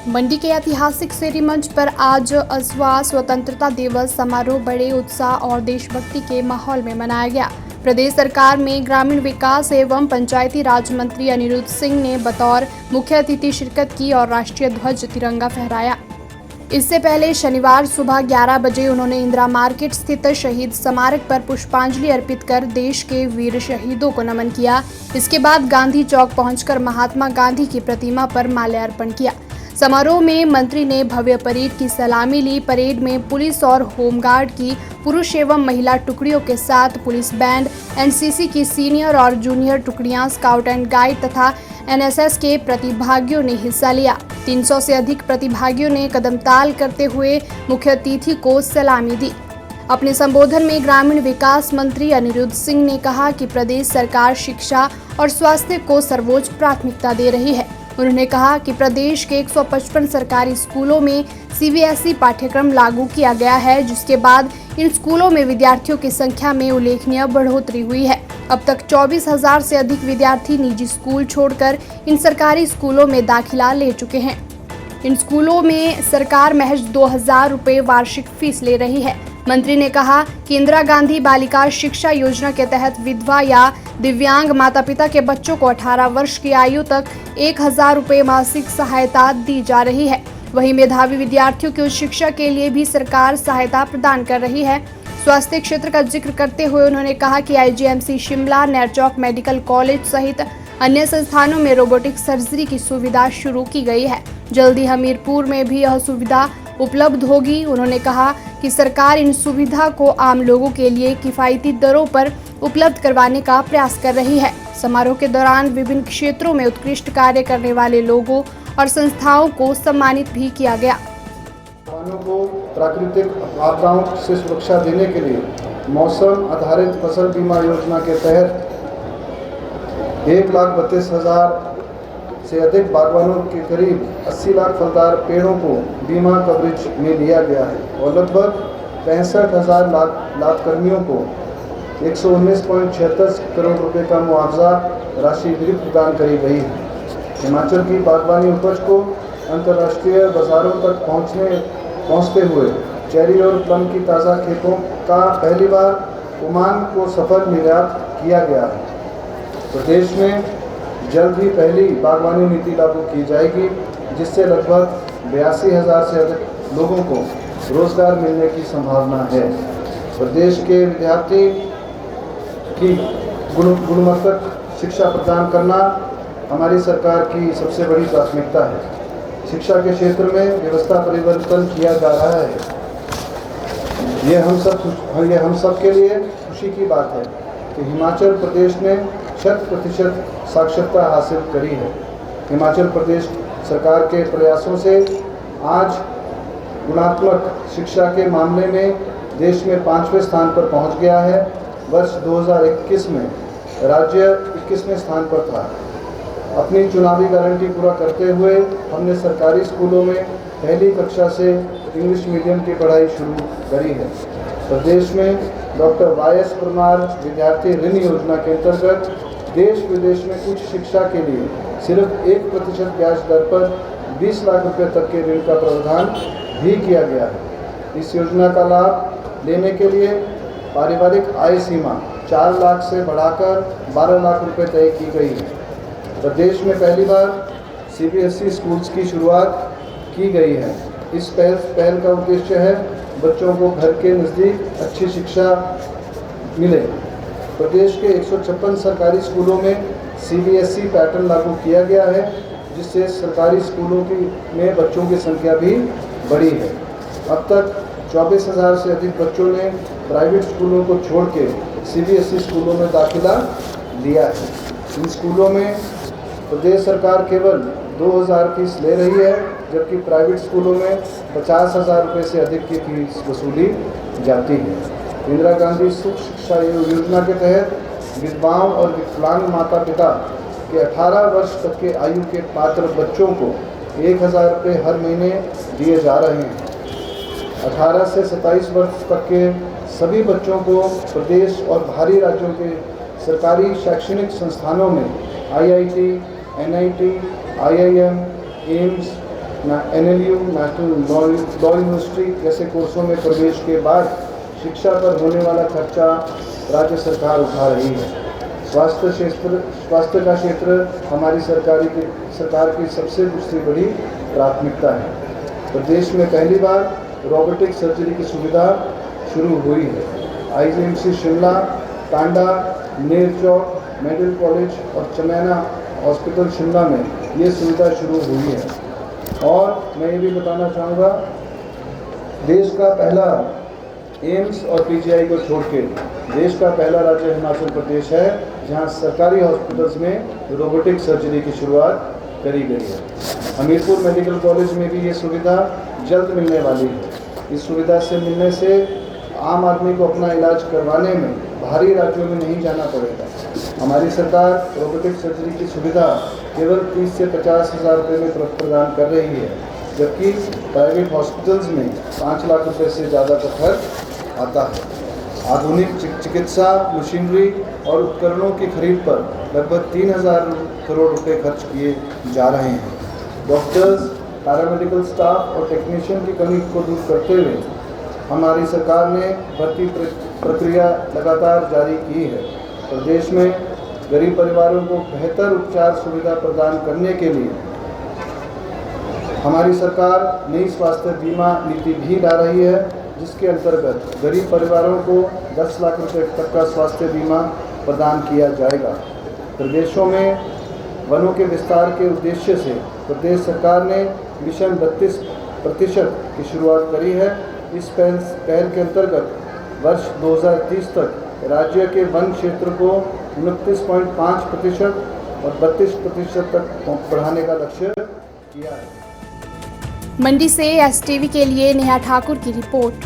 मंडी के ऐतिहासिक सिटी मंच पर आज असवा स्वतंत्रता दिवस समारोह बड़े उत्साह और देशभक्ति के माहौल में मनाया गया। प्रदेश सरकार में ग्रामीण विकास एवं पंचायती राज मंत्री अनिरुद्ध सिंह ने बतौर मुख्य अतिथि शिरकत की और राष्ट्रीय ध्वज तिरंगा फहराया। इससे पहले शनिवार सुबह 11 बजे उन्होंने इंदिरा मार्केट स्थित शहीद स्मारक पर पुष्पांजलि अर्पित कर देश के वीर शहीदों को नमन किया। इसके बाद गांधी चौक पहुंचकर महात्मा गांधी की प्रतिमा पर माल्यार्पण किया। समारोह में मंत्री ने भव्य परेड की सलामी ली। परेड में पुलिस और होमगार्ड की पुरुष एवं महिला टुकड़ियों के साथ पुलिस बैंड, एनसीसी की सीनियर और जूनियर टुकड़ियां, स्काउट एंड गाइड तथा एनएसएस के प्रतिभागियों ने हिस्सा लिया। 300 से अधिक प्रतिभागियों ने कदमताल करते हुए मुख्य अतिथि को सलामी दी। अपने संबोधन में ग्रामीण विकास मंत्री अनिरुद्ध सिंह ने कहा कि प्रदेश सरकार शिक्षा और स्वास्थ्य को सर्वोच्च प्राथमिकता दे रही है। उन्होंने कहा कि प्रदेश के 155 सरकारी स्कूलों में सीबीएसई पाठ्यक्रम लागू किया गया है, जिसके बाद इन स्कूलों में विद्यार्थियों की संख्या में उल्लेखनीय बढ़ोतरी हुई है। अब तक 24,000 से अधिक विद्यार्थी निजी स्कूल छोड़कर इन सरकारी स्कूलों में दाखिला ले चुके हैं। इन स्कूलों में सरकार महज 2,000 रुपये वार्षिक फीस ले रही है। मंत्री ने कहा कि इंदिरा गांधी बालिका शिक्षा योजना के तहत विधवा या दिव्यांग माता पिता के बच्चों को 18 वर्ष की आयु तक 1,000 रुपये मासिक सहायता दी जा रही है। वहीं मेधावी विद्यार्थियों की उच्च शिक्षा के लिए भी सरकार सहायता प्रदान कर रही है। स्वास्थ्य क्षेत्र का जिक्र करते हुए उन्होंने कहा कि IGMC Shimla, Nerchowk medical college सहित अन्य संस्थानों में रोबोटिक सर्जरी की सुविधा शुरू की गई है। जल्दी हमीरपुर में भी यह सुविधा उपलब्ध होगी। उन्होंने कहा कि सरकार इन सुविधा को आम लोगों के लिए किफायती दरों पर उपलब्ध करवाने का प्रयास कर रही है। समारोह के दौरान विभिन्न क्षेत्रों में उत्कृष्ट कार्य करने वाले लोगों और संस्थाओं को सम्मानित भी किया गया। किसानों को प्राकृतिक आपदाओं से सुरक्षा देने के लिए मौसम आधारित फसल बीमा योजना के तहत 1,32,000 से अधिक बागवानों के करीब 80 लाख फलदार पेड़ों को बीमा कवरेज में लिया गया है और लगभग 65,000 लाख कर्मियों को 119.76 करोड़ रुपए का मुआवजा राशि भी प्रदान करी गई है। हिमाचल की बागवानी उपज को अंतर्राष्ट्रीय बाजारों तक पहुंचते हुए चेरी और प्लम की ताज़ा खेतों का पहली बार ओमान को सफल निर्यात किया गया है। प्रदेश में जल्द ही पहली बागवानी नीति लागू की जाएगी, जिससे लगभग 82,000 से अधिक लोगों को रोजगार मिलने की संभावना है। प्रदेश के विद्यार्थी की गुणवत्ता शिक्षा प्रदान करना हमारी सरकार की सबसे बड़ी प्राथमिकता है। शिक्षा के क्षेत्र में व्यवस्था परिवर्तन किया जा रहा है। यह हम सब के लिए खुशी की बात है कि हिमाचल प्रदेश ने 100% साक्षरता हासिल करी है। हिमाचल प्रदेश सरकार के प्रयासों से आज गुणात्मक शिक्षा के मामले में देश में 5वें स्थान पर पहुंच गया है। वर्ष 2021 में राज्य 21वें स्थान पर था। अपनी चुनावी गारंटी पूरा करते हुए हमने सरकारी स्कूलों में पहली कक्षा से इंग्लिश मीडियम की पढ़ाई शुरू करी है। प्रदेश में डॉक्टर वाई.एस. परमार विद्यार्थी ऋण योजना के अंतर्गत देश विदेश में उच्च शिक्षा के लिए सिर्फ 1% ब्याज दर पर 20 लाख रुपए तक के ऋण का प्रावधान भी किया गया है। इस योजना का लाभ लेने के लिए पारिवारिक आय सीमा 4 लाख से बढ़ाकर 12 लाख रुपए तय की गई है। प्रदेश में पहली बार सीबीएसई स्कूल्स की शुरुआत की गई है। इस पहल का उद्देश्य है बच्चों को घर के नज़दीक अच्छी शिक्षा मिले। प्रदेश के 156 सरकारी स्कूलों में सीबीएसई पैटर्न लागू किया गया है, जिससे सरकारी स्कूलों में बच्चों की संख्या भी बढ़ी है। अब तक 24,000 से अधिक बच्चों ने प्राइवेट स्कूलों को छोड़ के सीबीएसई स्कूलों में दाखिला लिया है। इन स्कूलों में प्रदेश सरकार केवल 2,000 फीस ले रही है, जबकि प्राइवेट स्कूलों में 50,000 रुपये से अधिक की फीस वसूली जाती है। इंदिरा गांधी सुख शिक्षा योजना के तहत विधवाओं और विकलांग माता पिता के 18 वर्ष तक के आयु के पात्र बच्चों को 1,000 रुपये हर महीने दिए जा रहे हैं। 18 से 27 वर्ष तक के सभी बच्चों को प्रदेश और बाहरी राज्यों के सरकारी शैक्षणिक संस्थानों में IIT, NIT, IIM, AIIMS, NLU national law university जैसे कोर्सों में प्रवेश के बाद शिक्षा पर होने वाला खर्चा राज्य सरकार उठा रही है। स्वास्थ्य का क्षेत्र हमारी सरकार की सबसे दूसरी बड़ी प्राथमिकता है। प्रदेश में पहली बार रोबोटिक सर्जरी की सुविधा शुरू हुई है। IGMC शिमला, टांडा, नेर चौक, मेडिकल कॉलेज और चमैना हॉस्पिटल शिमला में ये सुविधा शुरू हुई है। और मैं ये भी बताना चाहूँगा, देश का पहला एम्स और PGI को छोड़ के देश का पहला राज्य हिमाचल प्रदेश है जहाँ सरकारी हॉस्पिटल्स में रोबोटिक सर्जरी की शुरुआत करी गई है। हमीरपुर मेडिकल कॉलेज में भी ये सुविधा जल्द मिलने वाली है। इस सुविधा से मिलने से आम आदमी को अपना इलाज करवाने में बाहरी राज्यों में नहीं जाना पड़ेगा। हमारी सरकार रोबोटिक सर्जरी की सुविधा केवल 30 से 50 हज़ार रुपये में प्रदान कर रही है, जबकि प्राइवेट हॉस्पिटल्स में 5 लाख रुपये से ज़्यादा का खर्च आता है। आधुनिक चिकित्सा मशीनरी और उपकरणों की खरीद पर लगभग 3,000 करोड़ रुपये खर्च किए जा रहे हैं। डॉक्टर्स, पैरामेडिकल स्टाफ और टेक्नीशियन की कमी को दूर करते हुए हमारी सरकार ने भर्ती प्रक्रिया लगातार जारी की है। प्रदेश में गरीब परिवारों को बेहतर उपचार सुविधा प्रदान करने के लिए हमारी सरकार नई स्वास्थ्य बीमा नीति भी ला रही है, जिसके अंतर्गत गरीब परिवारों को 10 लाख रुपए तक का स्वास्थ्य बीमा प्रदान किया जाएगा। प्रदेशों में वनों के विस्तार के उद्देश्य से प्रदेश सरकार ने मिशन 32% की शुरुआत करी है। इस पहल के अंतर्गत वर्ष 2030 तक राज्य के वन क्षेत्र को 29.5% और 32% तक बढ़ाने का लक्ष्य किया है। मंडी से STV के लिए नेहा ठाकुर की रिपोर्ट।